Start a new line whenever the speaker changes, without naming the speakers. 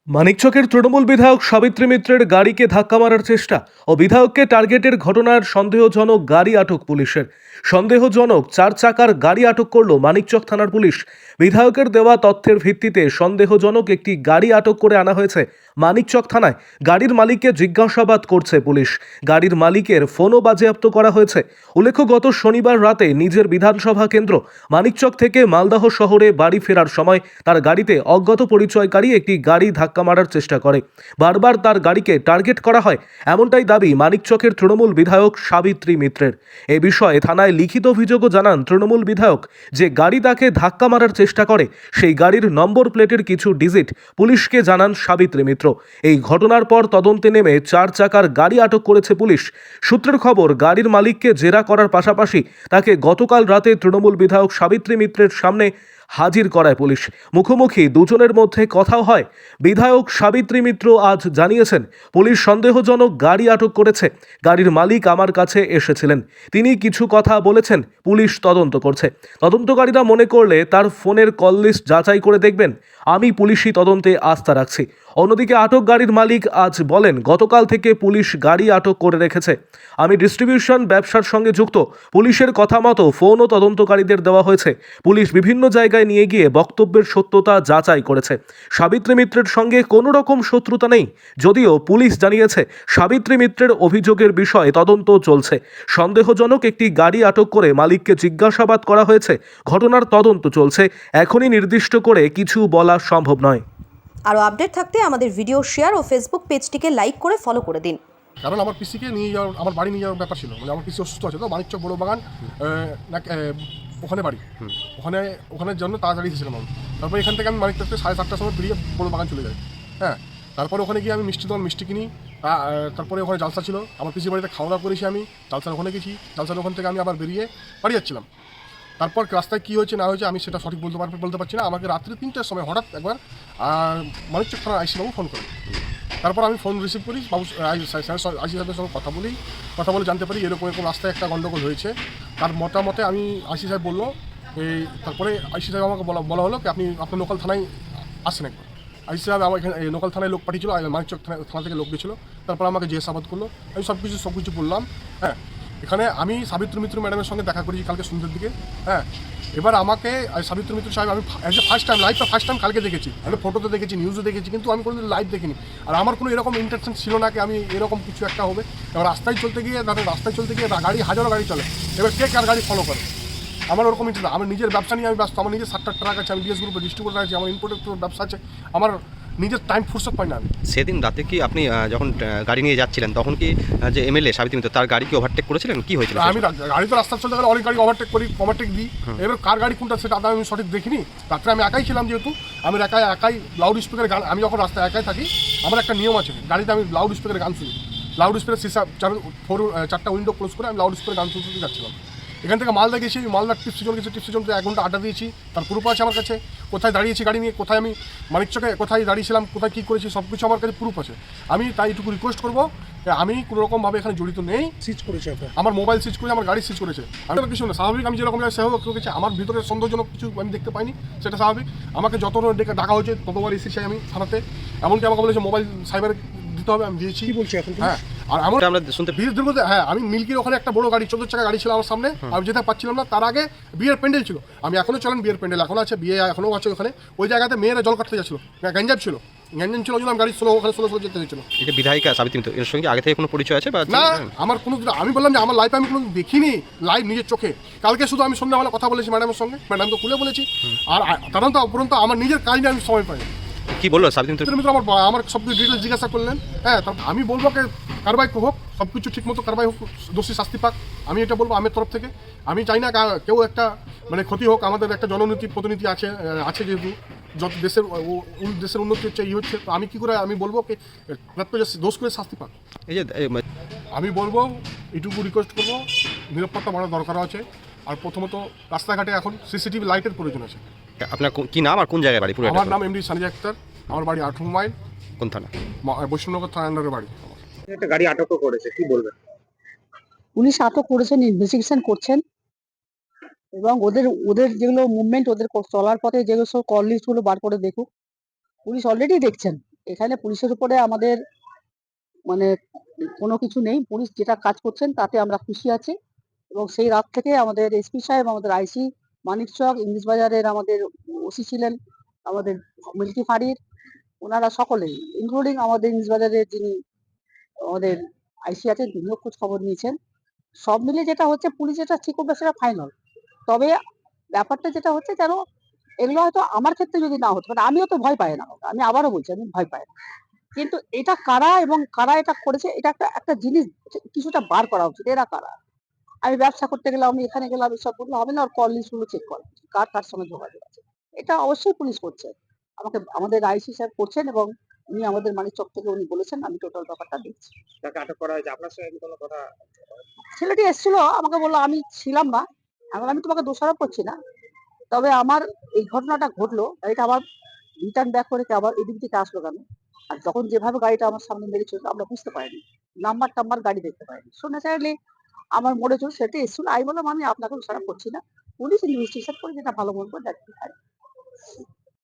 মানিকচকের তৃণমূল বিধায়ক সাবিত্রী মিত্রের গাড়িকে ধাক্কা মারার চেষ্টা ও বিধায়ককে টার্গেটের ঘটনার সন্দেহজনক গাড়ি আটক পুলিশের। সন্দেহজনক 4 চাকার গাড়ি আটক করল মানিকচক থানার পুলিশ। বিধায়কের দেওয়া তথ্যের ভিত্তিতে সন্দেহজনক একটি গাড়ি আটক করে আনা হয়েছে মানিকচক থানায়। গাড়ির মালিককে জিজ্ঞাসাবাদ করছে পুলিশ। গাড়ির মালিকের ফোনও বাজেয়াপ্ত করা হয়েছে। উল্লেখ্য, গত শনিবার রাতে নিজের বিধানসভা কেন্দ্র মানিকচক থেকে মালদহ শহরে বাড়ি ফেরার সময় তার গাড়িতে অজ্ঞাত পরিচয়কারী একটি গাড়ি ধাক্কা মারার চেষ্টা করে। বারবার তার গাড়িকে টার্গেট করা হয়, এমনটাই দাবি মানিকচকের তৃণমূল বিধায়ক সাবিত্রী মিত্রের। এ বিষয়ে থানায় লিখিত অভিযোগও জানান তৃণমূল বিধায়ক। যে গাড়ি তাকে ধাক্কা মারার চেষ্টা করে সেই গাড়ির নম্বর প্লেটের কিছু ডিজিট পুলিশকে জানান সাবিত্রী মিত্র। এই ঘটনার পর তদন্তে নেমে 4 চাকার গাড়ি আটক করেছে পুলিশ। সূত্রের খবর, গাড়ির মালিককে জেরা করার পাশাপাশি তাকে গতকাল রাতে তৃণমূল বিধায়ক সাবিত্রী মিত্রের সামনে হাজির করায় পুলিশ। মুখোমুখি দুজনের মধ্যে কথাও হয়। বিধায়ক সাবিত্রী মিত্র আজ জানিয়েছেন, পুলিশ সন্দেহজনক গাড়ি আটক করেছে। গাড়ির মালিক আমার কাছে এসেছিলেন, তিনি কিছু কথা বলেছেন, পুলিশ তদন্ত করছে। তদন্তকারীরা মনে করলে তার ফোনের কল লিস্ট যাচাই করে দেখবেন। আমি পুলিশি তদন্তে আস্থা রাখছি। অন্যদিকে আটক গাড়ির মালিক আজ বলেন, গতকাল থেকে পুলিশ গাড়ি আটক করে রেখেছে। আমি ডিস্ট্রিবিউশন ব্যবসার সঙ্গে যুক্ত। পুলিশের কথা মতো ফোনও তদন্তকারীদের দেওয়া হয়েছে। পুলিশ বিভিন্ন জায়গায় নিয়ে গিয়ে বক্তব্যের সত্যতা যাচাই করেছে। সাবিত্রী মিত্রের সঙ্গে কোনো রকম শত্রুতা নেই, যদিও পুলিশ জানিয়েছে সাবিত্রী মিত্রের অভিযোগের বিষয়ে তদন্ত চলছে। সন্দেহজনক একটি গাড়ি আটক করে মালিককে জিজ্ঞাসাবাদ করা হয়েছে। ঘটনার তদন্ত চলছে, এখনই নির্দিষ্ট করে কিছু বলা সম্ভব নয়।
আরও আপডেট থাকতে আমাদের ভিডিও শেয়ার ও ফেসবুক পেজটিকে লাইক করে ফলো করে দিন।
কারণ আমার পিসিকে নিয়ে যাওয়ার, আমার বাড়ি নিয়ে যাওয়ার ব্যাপার ছিল। মানে আমার পিসি অসুস্থ আছে, তো মানিকচক বড় বাগান ওখানে বাড়ি, ওখানের জন্য তাড়াতাড়ি এসেছিলাম আমি। তারপর এখান থেকে আমি মানিকচক থেকে 7:30টার সময় বেরিয়ে বড় বাগান চলে যাই। হ্যাঁ, তারপরে ওখানে গিয়ে আমি মিষ্টি কিনি। তারপরে ওখানে জালসা ছিল, আমার পিসির বাড়িতে খাওয়া দাওয়া করেছি। আমি জালসার ওখানে গেছি, জালসার ওখান থেকে আমি আবার বেরিয়ে বাড়ি যাচ্ছিলাম। তারপর রাস্তায় কী হয়েছে না হয়েছে আমি সেটা সঠিক বলতে পারছি না। আমাকে রাত্রি 3টার সময় হঠাৎ একবার মানিকচক থানার আইসি বাবু ফোন করে। তারপর আমি ফোন রিসিভ করি, বাবু আইসি সাহেবের সঙ্গে কথা বলে জানতে পারি এরকম রাস্তায় একটা গণ্ডগোল হয়েছে। তার মতামতে আমি আইসি সাহেব বললো এই, তারপরে আইসি সাহেব আমাকে বলা হলো কি আপনার লোকাল থানায় আসেন একবার। আইসি সাহেব আমার এখানে লোকাল থানায় লোক পাঠিয়েছিল, মানিকচক থানা থেকে লোক গেছিলো। তারপর আমাকে জিজ্ঞাসাবাদ করলো, আমি সব কিছু বললাম। হ্যাঁ, এখানে আমি সাবিত্রী মিত্র ম্যাডামের সঙ্গে দেখা করেছি কালকে সন্ধ্যের দিকে। হ্যাঁ, এবার আমাকে সাবিত্রী মিত্র সাহেব আমি ফার্স্ট টাইম কালকে দেখেছি। আমি ফটোতে দেখেছি, নিউজে দেখেছি, কিন্তু আমি কোনোদিন লাইভ দেখিনি। আর আমার কোনো এরকম ইন্টেনশন ছিল না কি আমি এরকম কিছু একটা হবে। এবার রাস্তায় চলতে গিয়ে গাড়ি হাজারো গাড়ি চলে, এবার কে কার গাড়ি ফলো করে, আমার ওরকম ইন্টারেস্ট। আমার নিজের ব্যবসা নিয়ে আমি ব্যস্ত, আমার নিজের 7টা ট্রাক আছে, আমি বিএস গ্রুপে ডিস্ট্রিবিউটর আছে, আমার ইম্পোর্টের ব্যবসা আছে, আমার নিজের টাইম ফুরসত পাই না আমি।
সেদিন রাতে কি আপনি যখন গাড়ি নিয়ে যাচ্ছিলেন তখন কি যে এমএলএ সাবিত্রী মিত্র তার গাড়ি কি ওভারটেক করেছিলেন, কি হয়েছিল?
আমি গাড়ি তো রাস্তা চলতে গেলে অনেক গাড়ি ওভারটেক দিই। এবার কার গাড়ি কোনটা সেটা আমি সঠিক দেখিনি। রাত্রে আমি একাই ছিলাম, যেহেতু আমি একাই লাউড স্পিকারে গান, আমি যখন রাস্তায় একাই থাকি আমার একটা নিয়ম আছে, গাড়িতে আমি লাউড স্পিকারে গান শুনি। লাউড স্পিকারে সিসা 4টা উইন্ডো ক্লোজ করে আমি লাউড স্পিকারে গান শুনতে যাচ্ছিলাম। এখান থেকে মালদা গেছি, মালদার টিপসি জোন 1 ঘন্টা আড্ডা দিয়েছি, তার প্রুফ আছে আমার কাছে। কোথায় দাঁড়িয়েছি গাড়ি নিয়ে, কোথায় আমি মানিকচকে কোথায় দাঁড়িয়েছিলাম, কোথায় কী করেছি, সব কিছু আমার কাছে প্রুফ আছে। আমি তাই এটুকু রিকোয়েস্ট করবো, আমি কোনোরকমভাবে এখানে জড়িত নেই। সিজ করেছে আমার মোবাইল, সিজ করেছে আমার গাড়ি, সিজ করেছে। আমি কিছু না, স্বাভাবিক আমি যেরকম সেভাবে করেছি। আমার ভিতরে সন্দেহজনক কিছু আমি দেখতে পাইনি, সেটা স্বাভাবিক। আমাকে যতবার ডাকা হয়েছে ততবার এসেছি আমি থানাতে। এমনকি আমাকে বলেছে মোবাইল সাইবারে দিতে হবে, আমি দিয়েছি। কি বলছি এখন? হ্যাঁ, আর আমরা শুনতে হ্যাঁ, আমি মিল্কির ওখানে একটা বড় গাড়ি 14 চাকা গাড়ি ছিল আমার সামনে, আমি যেতে পারছিলাম না। তার আগে বিয়ের প্যান্ডেল ছিল, আমি এখনও চলেন বিয়ের প্যান্ডেল এখনও আছে, বিয়ে এখনও আছে ওখানে। ওই জায়গাতে মেয়েরা জল কাটতে যাচ্ছিল, গ্যাঞ্জাম ছিল, ওই জন্য আমি গাড়ি ওখানে স্লো যেতে হয়েছিল।
এটা বিধায়িকা সাবিত্রী মিত্র, এর সঙ্গে আগে থেকে কোনো পরিচয় আছে বা
না? আমার কোনো, আমি বললাম যে আমার লাইফে আমি কোনো দেখিনি লাইভ নিজের চোখে। কালকে শুধু আমি সন্ধ্যাবেলা কথা বলেছি ম্যাডামের সঙ্গে, ম্যাডাম তো খুলে বলেছি। আর কারণ তো উপরন্ত আমার নিজের কাজ নিয়ে আমি সময় পাই।
কি বললো সাবিত্রী মিত্র?
আমার সব কিছু ডিটেলস জিজ্ঞাসা করলেন। হ্যাঁ, আমি বলবো কারবাই হোক, সব কিছু ঠিক মতো কারবাই হোক, দোষী শাস্তি পাক, আমি এটা বলবো আমার তরফ থেকে। আমি চাই না কেউ একটা মানে ক্ষতি হোক। আমাদের একটা প্রতিনিধি আছে যেহেতু যত দেশের উন্নতি হচ্ছে, হচ্ছে, তো আমি কী করে আমি বলবো কি দোষ করে শাস্তি পাক।
এই যে
আমি বলবো এইটুকু রিকোয়েস্ট করবো, নিরাপত্তা বাড়ার দরকার আছে। আর প্রথমত রাস্তাঘাটে এখন সিসিটিভি লাইটের প্রয়োজন আছে।
আপনার কি নাম আর কোন জায়গায় বাড়ি?
আমার নাম এমডি সানিয়া আক্তার, আমার বাড়ি 8 মাইল।
কোন থানা?
বৈষ্ণবনগর থানা আন্ডারে বাড়ি।
একটা গাড়ি আটক করেছে, কি বলবেন?
পুলিশ আটক করেছেন, ইনভেস্টিগেশন করছেন এবং ওদের যেগুলো মুভমেন্ট, ওদের চলার পথে যেগুলো সব কল লিস্ট গুলো বার করে দেখুক, পুলিশ অলরেডি দেখছেন। এখানে পুলিশের উপরে আমাদের মানে কোনো কিছু নেই। পুলিশ যেটা কাজ করছেন তাতে আমরা খুশি আছি এবং সেই রাত থেকে আমাদের এসপি সাহেব, আমাদের আইসি মানিকচক, ইংলিশ বাজারের আমাদের ওসি ছিলেন, আমাদের মিল্কি ফাঁড়ির, ওনারা সকলেই ইনক্লুডিং আমাদের ইংলিশ বাজারের যিনি আমাদের আইসি আছেন তিনিও খোঁজ খবর নিয়েছেন। সব মিলে যেটা হচ্ছে পুলিশ যেটা ঠিক করবে সেটা ফাইনাল। তবে ব্যাপারটা যেটা হচ্ছে যেন এগুলো হয়তো আমার ক্ষেত্রে যদি না হতো, কারণ আমিও তো ভয় পাই না। আমি আবারও বলছি আমি ভয় পাই না। কিন্তু এটা কারা এবং কারা এটা করেছে এটা একটা একটা জিনিস কিছুটা বার করা উচিত। এরা কারা? আমি ব্যবসা করতে গেলাম, আমি এখানে গেলাম এসব বললে হবে না। ওর কল লিস্ট গুলো চেক করা উচিত। কার সঙ্গে যোগাযোগ আছে। এটা অবশ্যই পুলিশ করছে। আমাদের আইসি সাহেব করছেন এবং উনি আমাদের মানিকচক থেকে উনি বলেছেন আমি টোটাল ব্যাপারটা দেখছি।
তাকে আটক করা হয়েছে, আপনার সঙ্গে কি কোনো কথা?
ছেলেটি এসেছিল আমাকে বলল আমি ছিলাম না। এখন আমি তোমাকে দোষারোপ করছি না। তবে আমার এই ঘটনাটা ঘটলো, গাড়িটা আবার রিটার্ন ব্যাক করে আবার এদিক থেকে আসলো কেন? আর যখন যেভাবে গাড়িটা আমার সামনে মেরে চললো আমরা বুঝতে পারিনি। নাম্বার টাম্বার গাড়ি দেখতে পাইনি। সো ন্যাচারালি আমার মনে হচ্ছিল সেটা এসেছিল। আমি বললাম আমি আপনাকে দোষারোপ করছি না। পুলিশ ইনভেস্টিগেশন করে যেটা ভালো মন্দ দেখতে পারে।